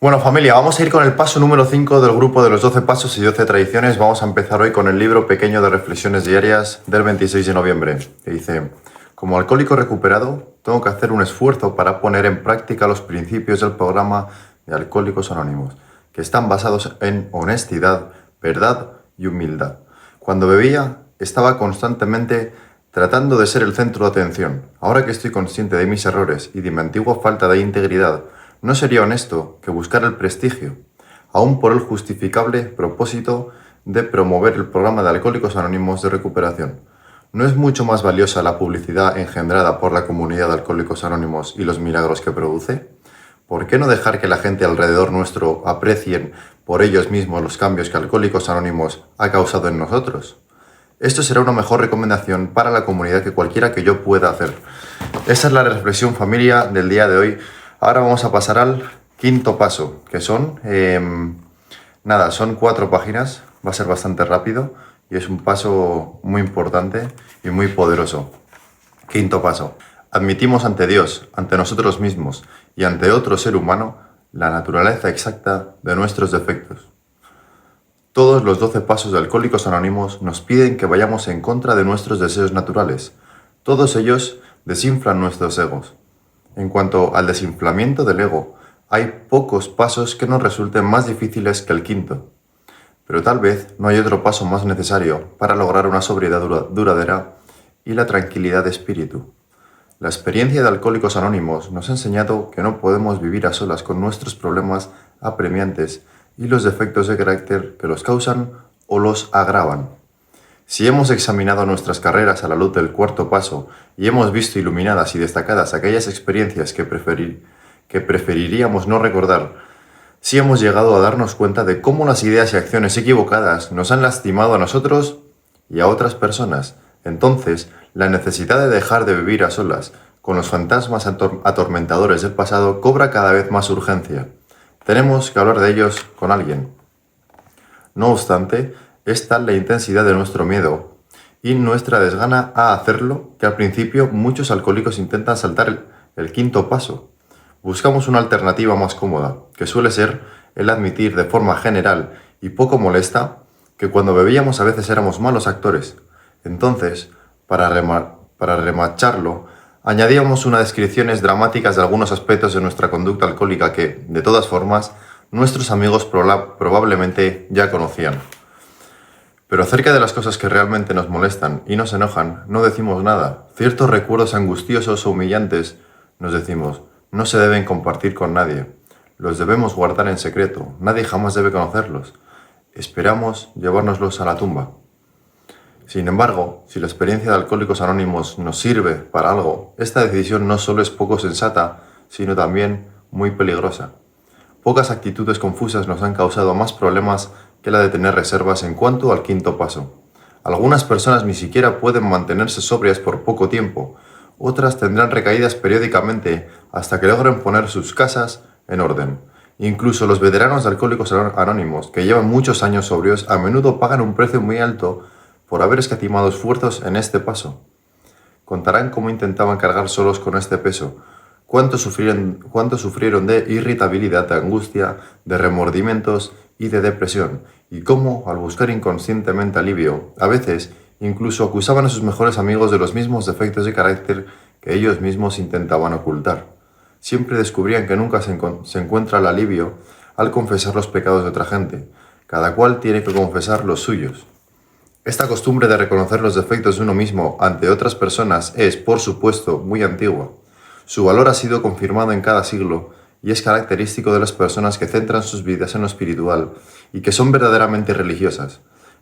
Bueno, familia, vamos a ir con el paso número 5 del grupo de los 12 pasos y 12 tradiciones. Vamos a empezar hoy con el libro pequeño de reflexiones diarias del 26 de noviembre, que dice: como alcohólico recuperado, tengo que hacer un esfuerzo para poner en práctica los principios del programa de Alcohólicos Anónimos, que están basados en honestidad, verdad y humildad. Cuando bebía, estaba constantemente tratando de ser el centro de atención. Ahora que estoy consciente de mis errores y de mi antigua falta de integridad, no sería honesto que buscar el prestigio, aún por el justificable propósito de promover el programa de Alcohólicos Anónimos de recuperación. ¿No es mucho más valiosa la publicidad engendrada por la comunidad de Alcohólicos Anónimos y los milagros que produce? ¿Por qué no dejar que la gente alrededor nuestro aprecien por ellos mismos los cambios que Alcohólicos Anónimos ha causado en nosotros? Esto será una mejor recomendación para la comunidad que cualquiera que yo pueda hacer. Esa es la reflexión, familia, del día de hoy. Ahora vamos a pasar al quinto paso, que son, son 4 páginas, va a ser bastante rápido y es un paso muy importante y muy poderoso. Quinto paso: admitimos ante Dios, ante nosotros mismos y ante otro ser humano la naturaleza exacta de nuestros defectos. Todos los 12 pasos de Alcohólicos Anónimos nos piden que vayamos en contra de nuestros deseos naturales. Todos ellos desinflan nuestros egos. En cuanto al desinflamiento del ego, hay pocos pasos que nos resulten más difíciles que el quinto. Pero tal vez no hay otro paso más necesario para lograr una sobriedad duradera y la tranquilidad de espíritu. La experiencia de Alcohólicos Anónimos nos ha enseñado que no podemos vivir a solas con nuestros problemas apremiantes y los defectos de carácter que los causan o los agravan. Si hemos examinado nuestras carreras a la luz del cuarto paso y hemos visto iluminadas y destacadas aquellas experiencias que preferiríamos no recordar, si hemos llegado a darnos cuenta de cómo las ideas y acciones equivocadas nos han lastimado a nosotros y a otras personas, entonces la necesidad de dejar de vivir a solas con los fantasmas atormentadores del pasado cobra cada vez más urgencia. Tenemos que hablar de ellos con alguien. No obstante, es tal la intensidad de nuestro miedo y nuestra desgana a hacerlo que al principio muchos alcohólicos intentan saltar el quinto paso. Buscamos una alternativa más cómoda, que suele ser el admitir de forma general y poco molesta que cuando bebíamos a veces éramos malos actores. Entonces, para remacharlo, añadíamos unas descripciones dramáticas de algunos aspectos de nuestra conducta alcohólica que, de todas formas, nuestros amigos probablemente ya conocían. Pero acerca de las cosas que realmente nos molestan y nos enojan, no decimos nada. Ciertos recuerdos angustiosos o humillantes, nos decimos, no se deben compartir con nadie. Los debemos guardar en secreto. Nadie jamás debe conocerlos. Esperamos llevárnoslos a la tumba. Sin embargo, si la experiencia de Alcohólicos Anónimos nos sirve para algo, esta decisión no solo es poco sensata, sino también muy peligrosa. Pocas actitudes confusas nos han causado más problemas que la de tener reservas en cuanto al quinto paso. Algunas personas ni siquiera pueden mantenerse sobrias por poco tiempo, otras tendrán recaídas periódicamente hasta que logren poner sus casas en orden. Incluso los veteranos de Alcohólicos Anónimos, que llevan muchos años sobrios, a menudo pagan un precio muy alto por haber escatimado esfuerzos en este paso. Contarán cómo intentaban cargar solos con este peso, cuánto sufrieron de irritabilidad, de angustia, de remordimientos y de depresión, y cómo, al buscar inconscientemente alivio, a veces incluso acusaban a sus mejores amigos de los mismos defectos de carácter que ellos mismos intentaban ocultar. Siempre descubrían que nunca se encuentra el alivio al confesar los pecados de otra gente. Cada cual tiene que confesar los suyos. Esta costumbre de reconocer los defectos de uno mismo ante otras personas es, por supuesto, muy antigua. Su valor ha sido confirmado en cada siglo y es característico de las personas que centran sus vidas en lo espiritual y que son verdaderamente religiosas.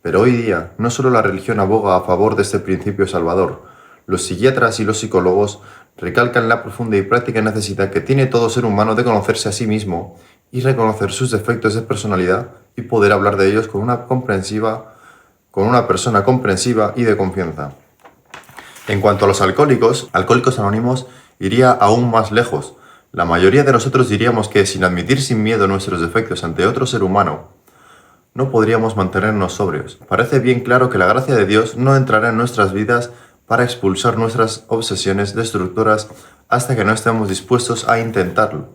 Pero hoy día, no solo la religión aboga a favor de este principio salvador, los psiquiatras y los psicólogos recalcan la profunda y práctica necesidad que tiene todo ser humano de conocerse a sí mismo y reconocer sus defectos de personalidad y poder hablar de ellos con una persona comprensiva y de confianza. En cuanto a los Alcohólicos Anónimos iría aún más lejos. La mayoría de nosotros diríamos que, sin admitir sin miedo nuestros defectos ante otro ser humano, no podríamos mantenernos sobrios. Parece bien claro que la gracia de Dios no entrará en nuestras vidas para expulsar nuestras obsesiones destructoras hasta que no estemos dispuestos a intentarlo.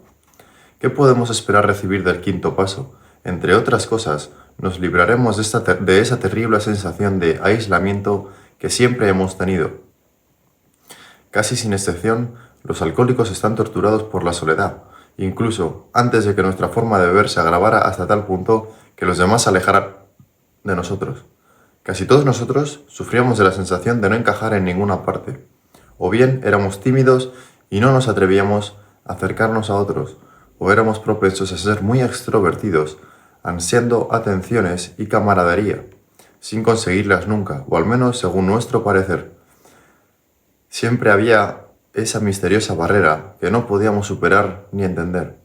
¿Qué podemos esperar recibir del quinto paso? Entre otras cosas, nos libraremos de esa terrible sensación de aislamiento que siempre hemos tenido. Casi sin excepción, los alcohólicos están torturados por la soledad, incluso antes de que nuestra forma de beber se agravara hasta tal punto que los demás se alejaran de nosotros. Casi todos nosotros sufríamos de la sensación de no encajar en ninguna parte, o bien éramos tímidos y no nos atrevíamos a acercarnos a otros, o éramos propensos a ser muy extrovertidos, ansiando atenciones y camaradería, sin conseguirlas nunca, o al menos según nuestro parecer. Siempre había esa misteriosa barrera que no podíamos superar ni entender.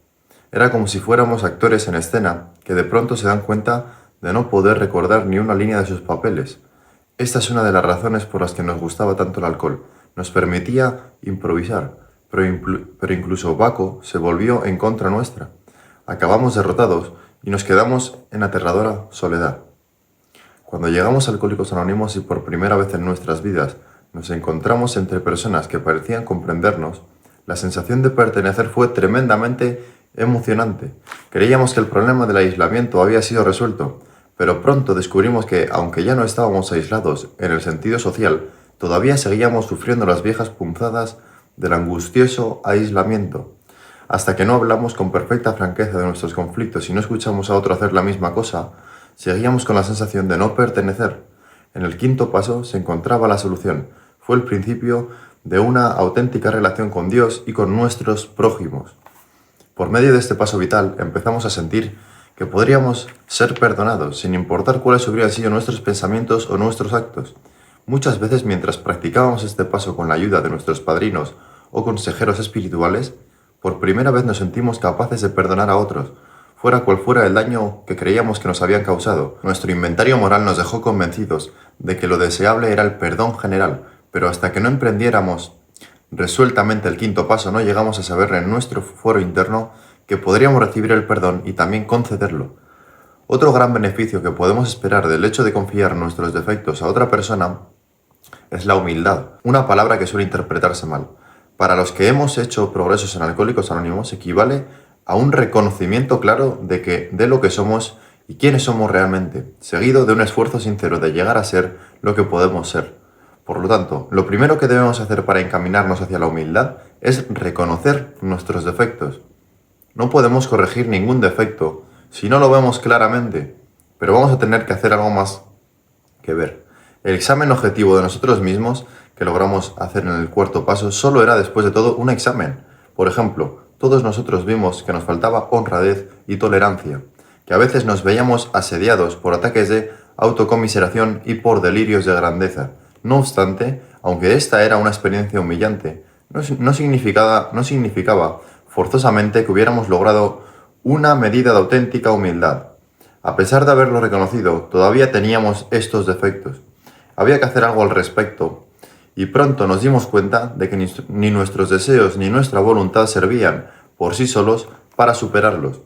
Era como si fuéramos actores en escena que de pronto se dan cuenta de no poder recordar ni una línea de sus papeles. Esta es una de las razones por las que nos gustaba tanto el alcohol. Nos permitía improvisar, pero incluso Baco se volvió en contra nuestra. Acabamos derrotados y nos quedamos en aterradora soledad. Cuando llegamos a Alcohólicos Anónimos y por primera vez en nuestras vidas nos encontramos entre personas que parecían comprendernos, la sensación de pertenecer fue tremendamente emocionante. Creíamos que el problema del aislamiento había sido resuelto, pero pronto descubrimos que, aunque ya no estábamos aislados en el sentido social, todavía seguíamos sufriendo las viejas punzadas del angustioso aislamiento. Hasta que no hablamos con perfecta franqueza de nuestros conflictos y no escuchamos a otro hacer la misma cosa, seguíamos con la sensación de no pertenecer. En el quinto paso se encontraba la solución. Fue el principio de una auténtica relación con Dios y con nuestros prójimos. Por medio de este paso vital empezamos a sentir que podríamos ser perdonados, sin importar cuáles hubieran sido nuestros pensamientos o nuestros actos. Muchas veces mientras practicábamos este paso con la ayuda de nuestros padrinos o consejeros espirituales, por primera vez nos sentimos capaces de perdonar a otros, fuera cual fuera el daño que creíamos que nos habían causado. Nuestro inventario moral nos dejó convencidos de que lo deseable era el perdón general, pero hasta que no emprendiéramos resueltamente el quinto paso no llegamos a saber en nuestro fuero interno que podríamos recibir el perdón y también concederlo. Otro gran beneficio que podemos esperar del hecho de confiar nuestros defectos a otra persona es la humildad, una palabra que suele interpretarse mal. Para los que hemos hecho progresos en Alcohólicos Anónimos equivale a un reconocimiento claro de lo que somos y quiénes somos realmente, seguido de un esfuerzo sincero de llegar a ser lo que podemos ser. Por lo tanto, lo primero que debemos hacer para encaminarnos hacia la humildad es reconocer nuestros defectos. No podemos corregir ningún defecto si no lo vemos claramente, pero vamos a tener que hacer algo más que ver. El examen objetivo de nosotros mismos que logramos hacer en el cuarto paso solo era después de todo un examen. Por ejemplo, todos nosotros vimos que nos faltaba honradez y tolerancia, que a veces nos veíamos asediados por ataques de autocomiseración y por delirios de grandeza. No obstante, aunque esta era una experiencia humillante, no significaba forzosamente que hubiéramos logrado una medida de auténtica humildad. A pesar de haberlo reconocido, todavía teníamos estos defectos. Había que hacer algo al respecto, y pronto nos dimos cuenta de que ni nuestros deseos ni nuestra voluntad servían por sí solos para superarlos.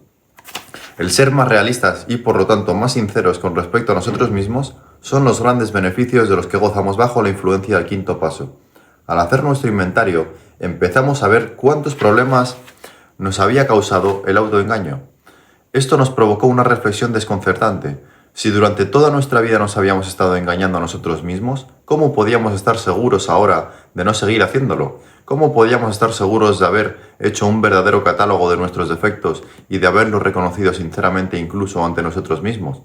El ser más realistas y por lo tanto más sinceros con respecto a nosotros mismos son los grandes beneficios de los que gozamos bajo la influencia del quinto paso. Al hacer nuestro inventario, empezamos a ver cuántos problemas nos había causado el autoengaño. Esto nos provocó una reflexión desconcertante. Si durante toda nuestra vida nos habíamos estado engañando a nosotros mismos, ¿cómo podíamos estar seguros ahora de no seguir haciéndolo? ¿Cómo podíamos estar seguros de haber hecho un verdadero catálogo de nuestros defectos y de haberlos reconocido sinceramente incluso ante nosotros mismos?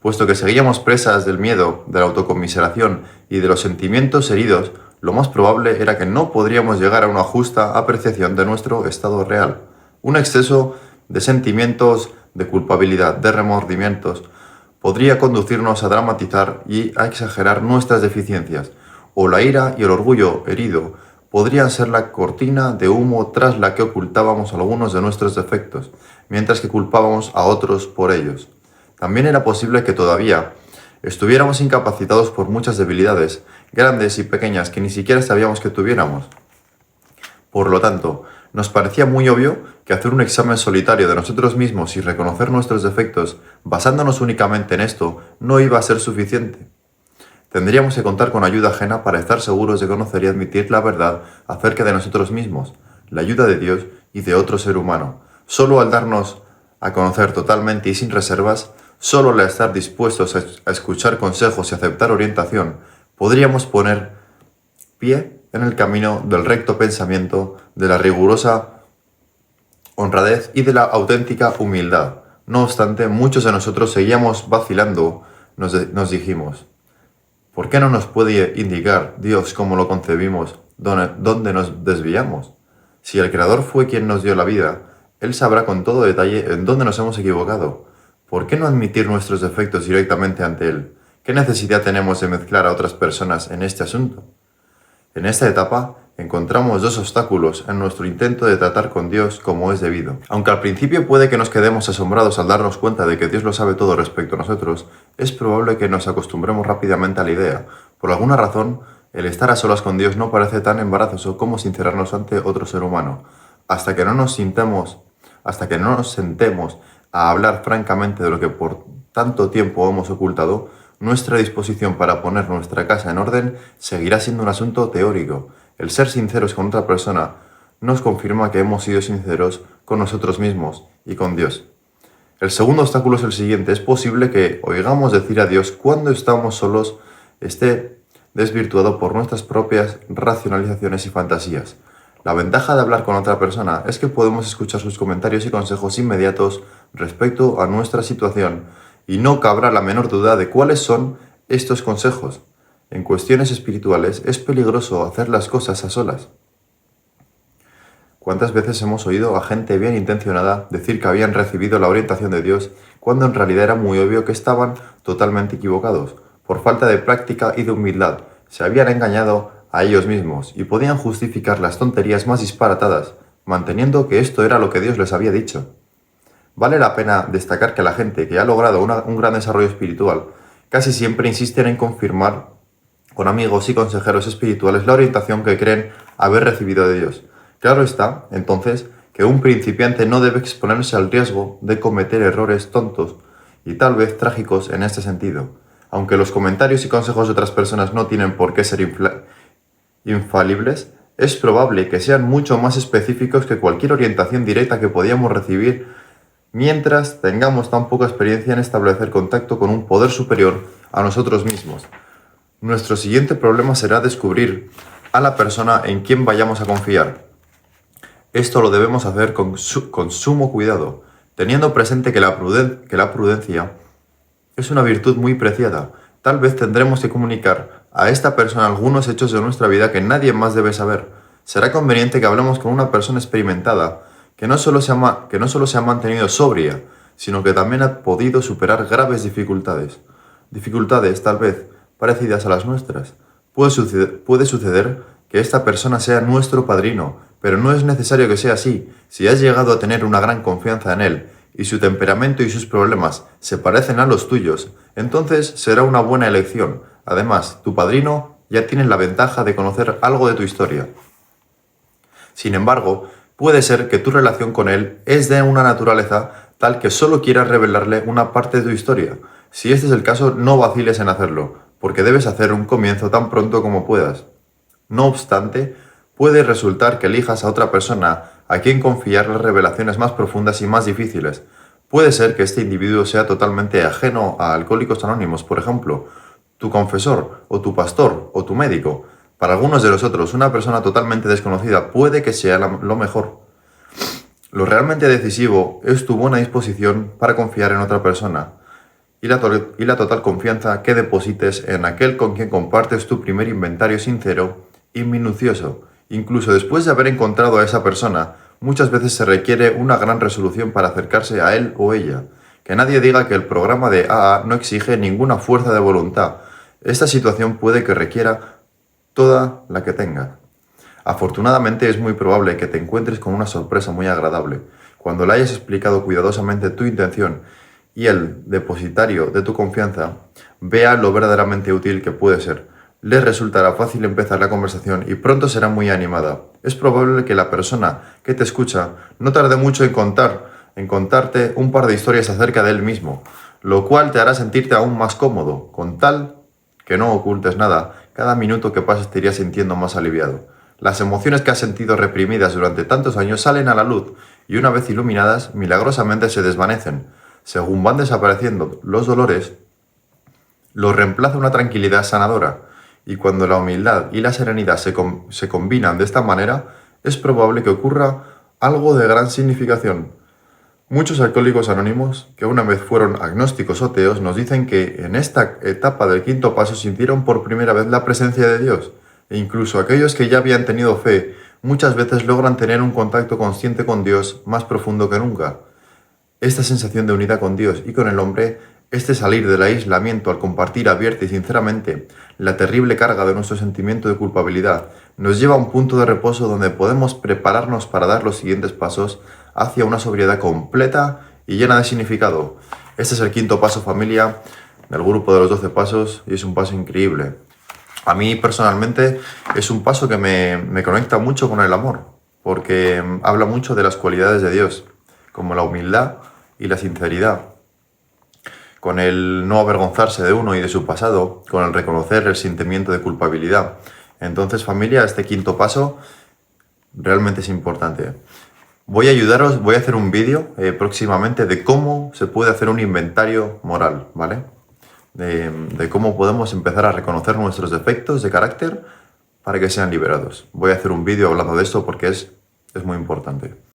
Puesto que seguíamos presas del miedo, de la autocomiseración y de los sentimientos heridos, lo más probable era que no podríamos llegar a una justa apreciación de nuestro estado real. Un exceso de sentimientos de culpabilidad, de remordimientos, podría conducirnos a dramatizar y a exagerar nuestras deficiencias, o la ira y el orgullo herido podrían ser la cortina de humo tras la que ocultábamos algunos de nuestros defectos, mientras que culpábamos a otros por ellos. También era posible que todavía estuviéramos incapacitados por muchas debilidades, grandes y pequeñas, que ni siquiera sabíamos que tuviéramos. Por lo tanto, nos parecía muy obvio que hacer un examen solitario de nosotros mismos y reconocer nuestros defectos, basándonos únicamente en esto, no iba a ser suficiente. Tendríamos que contar con ayuda ajena para estar seguros de conocer y admitir la verdad acerca de nosotros mismos, la ayuda de Dios y de otro ser humano. Solo al darnos a conocer totalmente y sin reservas, solo al estar dispuestos a escuchar consejos y aceptar orientación, podríamos poner pie en el camino del recto pensamiento, de la rigurosa honradez y de la auténtica humildad. No obstante, muchos de nosotros seguíamos vacilando. Nos dijimos, ¿por qué no nos puede indicar Dios cómo lo concebimos, dónde nos desviamos? Si el Creador fue quien nos dio la vida, Él sabrá con todo detalle en dónde nos hemos equivocado. ¿Por qué no admitir nuestros defectos directamente ante Él? ¿Qué necesidad tenemos de mezclar a otras personas en este asunto? En esta etapa encontramos dos obstáculos en nuestro intento de tratar con Dios como es debido. Aunque al principio puede que nos quedemos asombrados al darnos cuenta de que Dios lo sabe todo respecto a nosotros, es probable que nos acostumbremos rápidamente a la idea. Por alguna razón, el estar a solas con Dios no parece tan embarazoso como sincerarnos ante otro ser humano. Hasta que no nos sentemos a hablar francamente de lo que por tanto tiempo hemos ocultado, nuestra disposición para poner nuestra casa en orden seguirá siendo un asunto teórico. El ser sinceros con otra persona nos confirma que hemos sido sinceros con nosotros mismos y con Dios. El segundo obstáculo es el siguiente. Es posible que oigamos decir a Dios cuando estamos solos esté desvirtuado por nuestras propias racionalizaciones y fantasías. La ventaja de hablar con otra persona es que podemos escuchar sus comentarios y consejos inmediatos respecto a nuestra situación y no cabrá la menor duda de cuáles son estos consejos. En cuestiones espirituales es peligroso hacer las cosas a solas. ¿Cuántas veces hemos oído a gente bien intencionada decir que habían recibido la orientación de Dios cuando en realidad era muy obvio que estaban totalmente equivocados? Por falta de práctica y de humildad, se habían engañado a ellos mismos y podían justificar las tonterías más disparatadas, manteniendo que esto era lo que Dios les había dicho. Vale la pena destacar que la gente que ha logrado un gran desarrollo espiritual casi siempre insisten en confirmar con amigos y consejeros espirituales la orientación que creen haber recibido de Dios. Claro está, entonces, que un principiante no debe exponerse al riesgo de cometer errores tontos y tal vez trágicos en este sentido. Aunque los comentarios y consejos de otras personas no tienen por qué ser infalibles, es probable que sean mucho más específicos que cualquier orientación directa que podíamos recibir mientras tengamos tan poca experiencia en establecer contacto con un poder superior a nosotros mismos. Nuestro siguiente problema será descubrir a la persona en quien vayamos a confiar. Esto lo debemos hacer con sumo cuidado, teniendo presente que la prudencia es una virtud muy preciada. Tal vez tendremos que comunicar a esta persona algunos hechos de nuestra vida que nadie más debe saber. Será conveniente que hablemos con una persona experimentada que no solo se ha mantenido sobria, sino que también ha podido superar graves dificultades. Dificultades, tal vez, parecidas a las nuestras. Puede suceder que esta persona sea nuestro padrino, pero no es necesario que sea así. Si has llegado a tener una gran confianza en él, y su temperamento y sus problemas se parecen a los tuyos, entonces será una buena elección. Además, tu padrino ya tiene la ventaja de conocer algo de tu historia. Sin embargo, puede ser que tu relación con él es de una naturaleza tal que solo quieras revelarle una parte de tu historia. Si este es el caso, no vaciles en hacerlo, porque debes hacer un comienzo tan pronto como puedas. No obstante, puede resultar que elijas a otra persona a quien confiar las revelaciones más profundas y más difíciles. Puede ser que este individuo sea totalmente ajeno a Alcohólicos Anónimos, por ejemplo, tu confesor, o tu pastor, o tu médico. Para algunos de los otros, una persona totalmente desconocida puede que sea lo mejor. Lo realmente decisivo es tu buena disposición para confiar en otra persona y la total confianza que deposites en aquel con quien compartes tu primer inventario sincero y minucioso. Incluso después de haber encontrado a esa persona, muchas veces se requiere una gran resolución para acercarse a él o ella. Que nadie diga que el programa de AA no exige ninguna fuerza de voluntad. Esta situación puede que requiera toda la que tenga. Afortunadamente es muy probable que te encuentres con una sorpresa muy agradable. Cuando le hayas explicado cuidadosamente tu intención y el depositario de tu confianza vea lo verdaderamente útil que puede ser, le resultará fácil empezar la conversación y pronto será muy animada. Es probable que la persona que te escucha no tarde mucho en contarte un par de historias acerca de él mismo, lo cual te hará sentirte aún más cómodo. Con tal que no ocultes nada, cada minuto que pases te irías sintiendo más aliviado. Las emociones que has sentido reprimidas durante tantos años salen a la luz y una vez iluminadas, milagrosamente se desvanecen. Según van desapareciendo los dolores, los reemplaza una tranquilidad sanadora, y cuando la humildad y la serenidad se combinan de esta manera, es probable que ocurra algo de gran significación. Muchos alcohólicos anónimos, que una vez fueron agnósticos o ateos, nos dicen que en esta etapa del quinto paso sintieron por primera vez la presencia de Dios, e incluso aquellos que ya habían tenido fe, muchas veces logran tener un contacto consciente con Dios más profundo que nunca. Esta sensación de unidad con Dios y con el hombre, este salir del aislamiento al compartir abierta y sinceramente la terrible carga de nuestro sentimiento de culpabilidad, nos lleva a un punto de reposo donde podemos prepararnos para dar los siguientes pasos hacia una sobriedad completa y llena de significado. Este es el quinto paso, familia, del grupo de los 12 pasos, y es un paso increíble. A mí personalmente es un paso que me conecta mucho con el amor, porque habla mucho de las cualidades de Dios, como la humildad y la sinceridad, con el no avergonzarse de uno y de su pasado, con el reconocer el sentimiento de culpabilidad. Entonces, familia, este quinto paso realmente es importante. Voy a ayudaros, voy a hacer un vídeo próximamente de cómo se puede hacer un inventario moral, ¿vale? De cómo podemos empezar a reconocer nuestros defectos de carácter para que sean liberados. Voy a hacer un vídeo hablando de esto porque es muy importante.